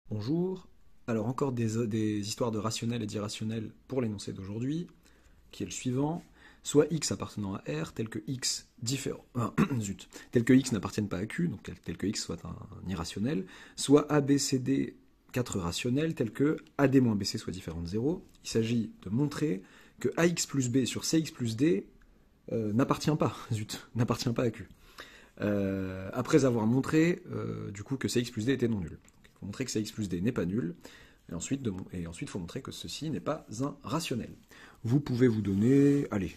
Bonjour. Alors encore des histoires de rationnel et d'irrationnel pour l'énoncé d'aujourd'hui, qui est le suivant. Soit x appartenant à R, tel que x différent, zut, tel que x n'appartienne pas à Q, donc tel que x soit un irrationnel, soit A, B, C, D, 4 rationnels, tels que AD moins BC soit différent de 0. Il s'agit de montrer que AX plus B sur CX plus D n'appartient pas, n'appartient pas à Q. Après avoir montré du coup que CX plus D était non nul. Il faut montrer que CX plus D n'est pas nul, et ensuite il faut montrer que ceci n'est pas un rationnel. Vous pouvez vous donner, allez,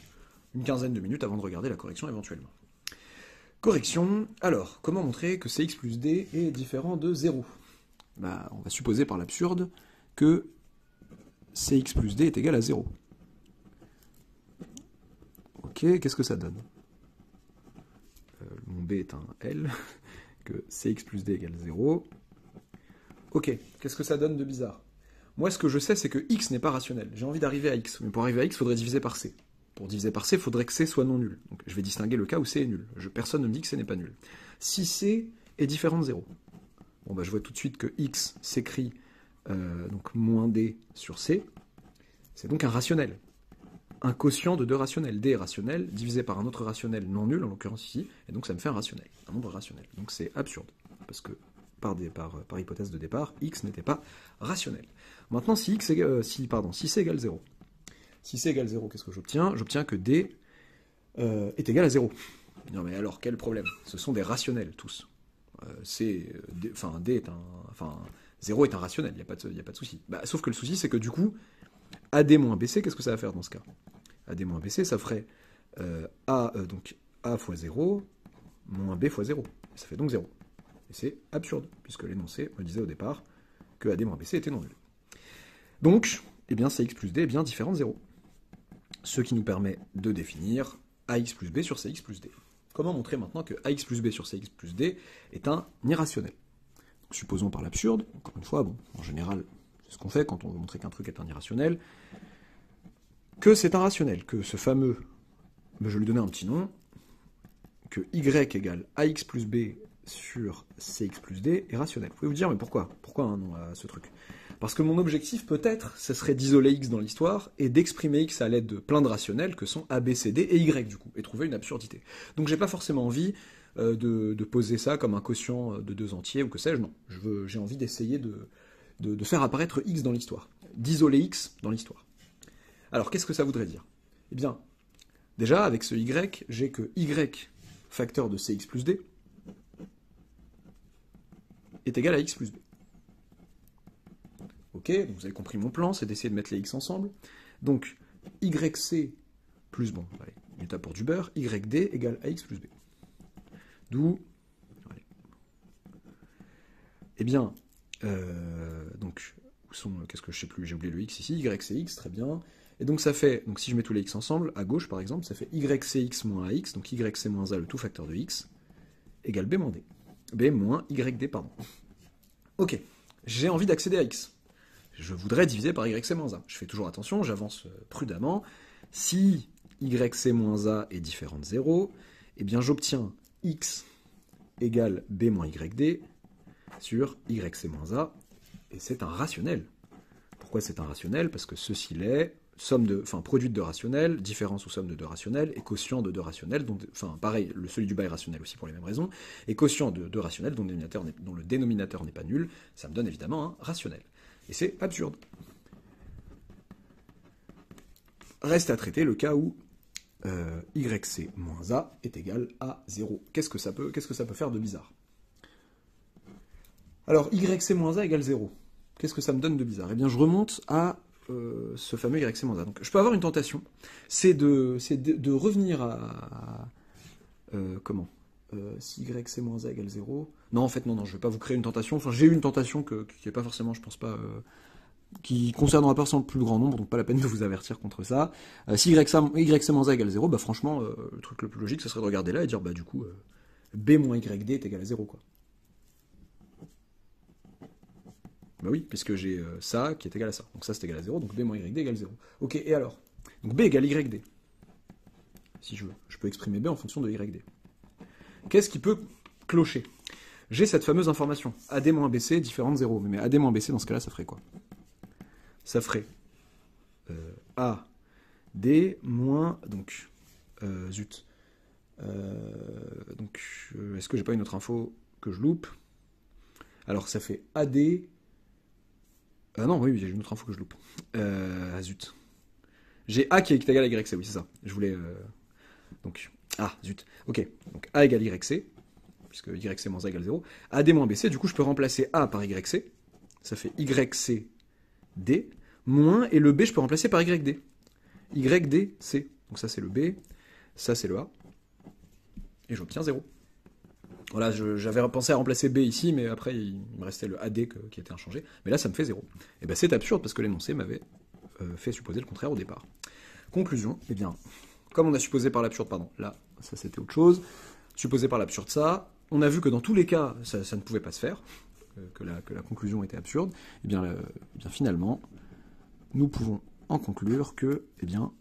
une quinzaine de minutes avant de regarder la correction éventuellement. Correction, alors, comment montrer que CX plus D est différent de 0 ? On va supposer par l'absurde que CX plus D est égal à 0. Ok, qu'est-ce que ça donne ? Mon B est un L, que CX plus D égale 0. Ok, qu'est-ce que ça donne de bizarre ? Moi, ce que je sais, c'est que X n'est pas rationnel. J'ai envie d'arriver à X, mais pour arriver à X, il faudrait diviser par C. Pour diviser par C, il faudrait que C soit non nul. Donc je vais distinguer le cas où C est nul. Personne ne me dit que C n'est pas nul. Si C est différent de 0, je vois tout de suite que X s'écrit donc moins D sur C. C'est donc un rationnel. Un quotient de deux rationnels. D est rationnel, divisé par un autre rationnel non nul, en l'occurrence ici, et donc ça me fait un rationnel, un nombre rationnel. Donc c'est absurde, parce que par hypothèse de départ, X n'était pas rationnel. Maintenant, si C égale 0. Si C égale 0, qu'est-ce que j'obtiens ? J'obtiens que D est égal à 0. Non mais alors, quel problème ? Ce sont des rationnels, tous. D est un... Enfin, 0 est un rationnel, il n'y a pas de souci. Sauf que le souci, c'est que du coup, AD moins BC, qu'est-ce que ça va faire dans ce cas ? AD moins BC, ça ferait donc A fois 0, moins B fois 0. Ça fait donc 0. Et c'est absurde, puisque l'énoncé me disait au départ que AD moins BC était non nul. Donc, eh bien, CX plus D est bien différent de 0. Ce qui nous permet de définir AX plus B sur CX plus D. Comment montrer maintenant que AX plus B sur CX plus D est un irrationnel ? Donc, supposons par l'absurde, encore une fois, en général, c'est ce qu'on fait quand on veut montrer qu'un truc est un irrationnel, que c'est un rationnel, que ce fameux, je vais lui donner un petit nom, que Y égale AX plus B sur CX plus D est rationnel. Vous pouvez vous dire, mais pourquoi ? Pourquoi un nom à ce truc ? Parce que mon objectif, peut-être, ce serait d'isoler X dans l'histoire et d'exprimer X à l'aide de plein de rationnels que sont A, B, C, D et Y, du coup, et trouver une absurdité. Donc j'ai pas forcément envie de poser ça comme un quotient de deux entiers ou que sais-je, non. J'ai envie d'essayer de faire apparaître X dans l'histoire, d'isoler X dans l'histoire. Alors, qu'est-ce que ça voudrait dire ? Eh bien, déjà, avec ce Y, j'ai que Y facteur de CX plus D est égal à X plus B. Ok, donc vous avez compris mon plan, c'est d'essayer de mettre les X ensemble. Donc, YC plus, allez, une étape pour du beurre, YD égale AX plus B. D'où, eh bien, donc, qu'est-ce que je sais plus, j'ai oublié le X ici, YCX, très bien. Et donc ça fait, donc si je mets tous les X ensemble, à gauche par exemple, ça fait YCX moins AX, donc YC moins A, le tout facteur de X, égale B moins D. B moins YD, pardon. Ok, j'ai envie d'accéder à X. Je voudrais diviser par YC moins A. Je fais toujours attention, j'avance prudemment. Si YC moins A est différent de 0, eh bien j'obtiens X égale B moins YD sur YC moins A, et c'est un rationnel. Pourquoi c'est un rationnel ? Parce que ceci l'est, produit de deux rationnels, différence ou somme de deux rationnels, et quotient de deux rationnels, pareil, celui du bas est rationnel aussi pour les mêmes raisons, et quotient de deux rationnels dont le dénominateur n'est pas nul, ça me donne évidemment un rationnel. Et c'est absurde. Reste à traiter le cas où YC moins A est égal à 0. Qu'est-ce que ça peut faire de bizarre ? Alors, YC moins A égale 0. Qu'est-ce que ça me donne de bizarre ? Eh bien, je remonte à ce fameux YC moins A. Donc, je peux avoir une tentation, c'est de revenir à si YC moins A égale 0... Non, en fait, non, je ne vais pas vous créer une tentation. Enfin, j'ai eu une tentation qui n'est pas forcément, je pense pas... qui concernera pas le plus grand nombre, donc pas la peine de vous avertir contre ça. Si YC moins A égale 0, franchement, le truc le plus logique, ce serait de regarder là et dire, du coup, B moins YD est égal à 0, quoi. Oui, puisque j'ai ça qui est égal à ça. Donc ça, c'est égal à 0, donc B moins YD égale 0. Ok, et alors ? Donc B égale YD. Si je veux. Je peux exprimer B en fonction de YD. Qu'est-ce qui peut clocher ? j'ai cette fameuse information. AD moins BC différent de 0. Mais AD moins BC, dans ce cas-là, ça ferait quoi? Ça ferait AD moins... Donc, zut. Est-ce que j'ai pas une autre info que je loupe? Alors, ça fait AD... Ah non, oui, j'ai une autre info que je loupe. Zut. J'ai A qui est égal à YC, oui, c'est ça. Je voulais... Donc, zut. Ok, donc A égale YC, puisque YC moins A égale 0. AD moins BC, du coup, je peux remplacer A par YC. Ça fait YC D, moins, et le B, je peux remplacer par YD. YD, C. Donc ça, c'est le B, ça, c'est le A. Et j'obtiens 0. Voilà, j'avais pensé à remplacer B ici, mais après, il me restait le AD qui était inchangé. Mais là, ça me fait 0. Et bien, c'est absurde, parce que l'énoncé m'avait fait supposer le contraire au départ. Conclusion, eh bien, comme on a supposé par l'absurde, pardon, là, ça c'était autre chose, supposé par l'absurde ça, on a vu que dans tous les cas, ça ne pouvait pas se faire, que la conclusion était absurde, et bien finalement, nous pouvons en conclure que, eh bien,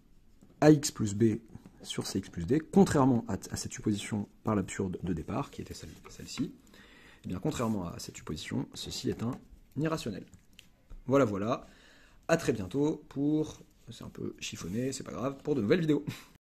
AX plus B sur CX plus D, contrairement à cette supposition par l'absurde de départ, qui était celle-ci, eh bien, contrairement à cette supposition, ceci est un irrationnel. Voilà, à très bientôt pour... C'est un peu chiffonné, c'est pas grave, pour de nouvelles vidéos.